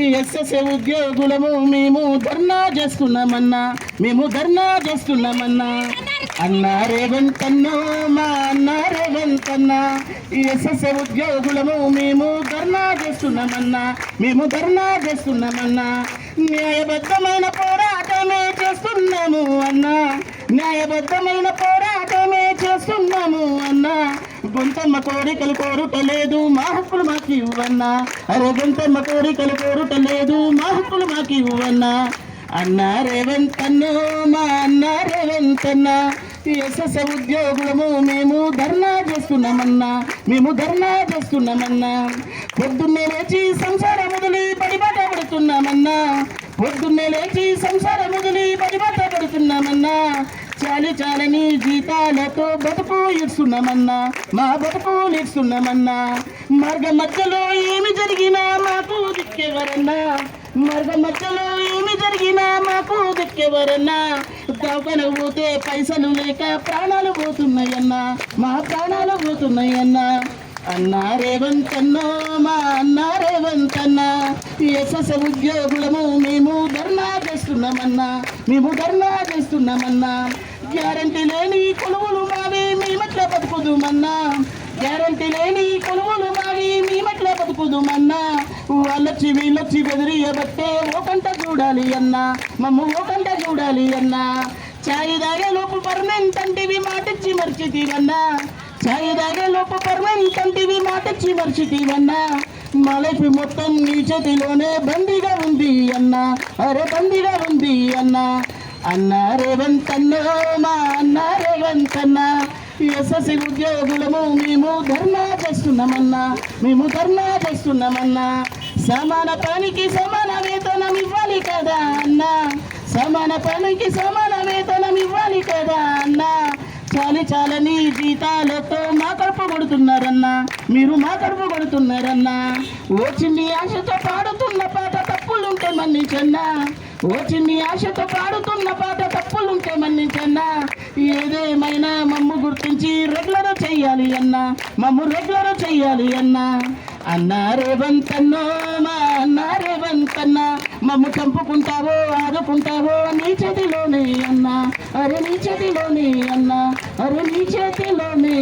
SSA ఉద్యోగులము మేము ధర్నా చేస్తున్నామన్నా, మేము ధర్నా చేస్తున్నామన్నా. అన్నా రేవంత్ అన్న, మా అన్న రేవంత్ అన్న, ఎస్ఎస్ఏ ఉద్యోగులము మేము ధర్నా చేస్తున్నామన్నా, మేము ధర్నా చేస్తున్నామన్నా. న్యాయబద్ధమైన పోరాటమే చేస్తున్నాము అన్నా, న్యాయబద్ధమైన పోరాటమే చేస్తున్నాము అన్నా. గొంతమ్మ కోరికలు కోరుటలేదు, మా హక్కులు మాకు ఇవ్వన్నా. అరే గొంతమ్మ కోరికలు కోరుటలేదు, మా హక్కులు మాకు ఇవ్వన్నా. అన్నా రేవంత్ అన్న, మా అన్న రేవంత్ అన్న, ఎస్ఎస్ఏ ఉద్యోగులము మేము ధర్నా చేస్తున్నామన్నా, మేము ధర్నా చేస్తున్నామన్నా. పొద్దున్నే లేచి సంసారం వదిలి పడిబాట పడుతున్నామన్నా, పొద్దున్నే లేచి సంసారం వదిలి పడిబాట పడుతున్నామన్నా. చాలి చాలని జీతాలతో బతుకు ఇస్తున్నామన్నా, మా బతుకు ఇస్తున్నామన్నా. మార్గ మధ్యలో ఏమి జరిగినా మాకు దిక్కెవరన్నా, మార్గ మధ్యలో ఏమి జరిగినా మాకు దిక్కెవరన్నా. దవాఖాన పోతే పైసలు లేక ప్రాణాలు పోతున్నాయన్నా, మా ప్రాణాలు పోతున్నాయన్నా. అన్నా రేవంత్ అన్న, మా అన్న రేవంత్ అన్న, ఎస్ఎస్ఏ ఉద్యోగులము మేము ధర్నా చేస్తున్నామన్నా, మేము ధర్నా చేస్తున్నామన్నా. గ్యారంటీ లేని కొలువులు మావి మేమట్లా బతుకుదుమన్నా, గ్యారంటీ లేని కొలువులు మావి మేమట్లా బతుకుదుమన్నా. వాళ్ళొచ్చి వీళ్ళొచ్చి బెదిరియబట్టే ఓ కంట చూడాలి అన్నా, మమ్మ ఓ కంట చూడాలి అన్నా. చాయి దాగే లోపు పర్మనెంట్ అంటివి మాటిచ్చి మర్చితీవన్నా, చాయి దాగే లోపు పర్మనెంట్ అంటివి మాటిచ్చి మర్చితీవన్నా. మా లైఫ్ మొత్తం నీ చేతిలోనే బందీగా ఉంది అన్నా, అరే బందీగా ఉంది అన్నా. అన్నా రేవంత్ అన్న, మా అన్న రేవంత్ అన్న, ఎస్ఎస్సీ ఉద్యోగులము మేము ధర్నా చేస్తున్నామన్నా, మేము ధర్నా చేస్తున్నామన్నా. సమాన పనికి సమాన వేతనం ఇవ్వాలి కదా అన్నా, సమాన పనికి సమాన వేతనం ఇవ్వాలి కదా అన్నా. చాలి చాలని జీతాలతో మా కడుపు కొడుతున్నారన్నా, మీరు మా కడుపు కొడుతున్నారన్నా. ఓ చిన్ని ఆశతో పాడుతున్న పాట తప్పులుంటే మన్నించన్నా, ఓ చిన్ని ఆశతో పాడుతున్న పాట తప్పులుంటే మన్నించన్నా. ఏదేమైనా మమ్ము గుర్తించి రెగ్యులర్ చెయ్యాలి అన్నా, మమ్ము రెగ్యులర్ చెయ్యాలి అన్నా. అన్నా రేవంత్ అన్న, మా అన్న రేవంత్ అన్న, మమ్ము చంపుకుంటావో ఆదుకుంటావో నీ చేతిలోనే అన్నా, అరే నీ చేతిలోనే అన్నా, అరే నీ చేతిలోనే